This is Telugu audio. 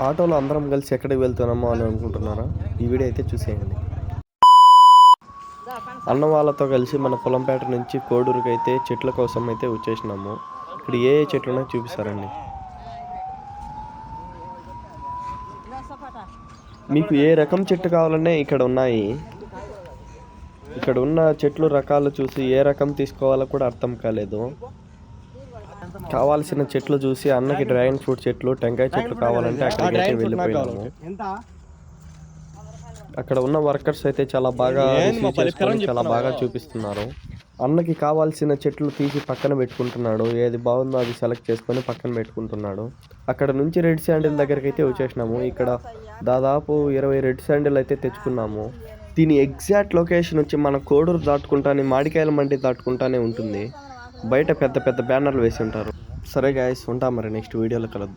ఆటోలో అందరం కలిసి ఎక్కడికి వెళ్తున్నామో అని అనుకుంటున్నారా? ఈ వీడియో అయితే చూసేయండి. అన్న వాళ్ళతో కలిసి మన పొలంపేట నుంచి కోడూరుకి అయితే చెట్ల కోసం అయితే వచ్చేసినాము. ఇక్కడ ఏ చెట్లు ఉన్నాయో చూపిస్తారండి. మీకు ఏ రకం చెట్టు కావాలనే ఇక్కడ ఉన్నాయి. ఇక్కడ ఉన్న చెట్లు రకాలు చూసి ఏ రకం తీసుకోవాలో కూడా అర్థం కాలేదు. కావాల్సిన చెట్లు చూసి అన్నకి డ్రాగన్ ఫ్రూట్ చెట్లు, టెంకాయ చెట్లు కావాలంటే అక్కడికి అయితే వెళ్ళిపోయినాము. అక్కడ ఉన్న వర్కర్స్ అయితే చాలా బాగా చాలా బాగా చూపిస్తున్నారు. అన్నకి కావాల్సిన చెట్లు తీసి పక్కన పెట్టుకుంటున్నాడు. ఏది బాగుందో అది సెలెక్ట్ చేసుకొని పక్కన పెట్టుకుంటున్నాడు. అక్కడ నుంచి రెడ్ శాండిల్ దగ్గరికి అయితే వచ్చేసినాము. ఇక్కడ దాదాపు 20 రెడ్ శాండిల్ అయితే తెచ్చుకున్నాము. దీని ఎగ్జాక్ట్ లొకేషన్ వచ్చి మన కోడూరు దాటుకుంటానే మామిడికాయల మండి దాటుకుంటానే ఉంటుంది. బయట పెద్ద పెద్ద బ్యానర్లు వేసి ఉంటారు. సరే గాయస్, ఉంటాం మరి నెక్స్ట్ వీడియోలో కలుద్దాం.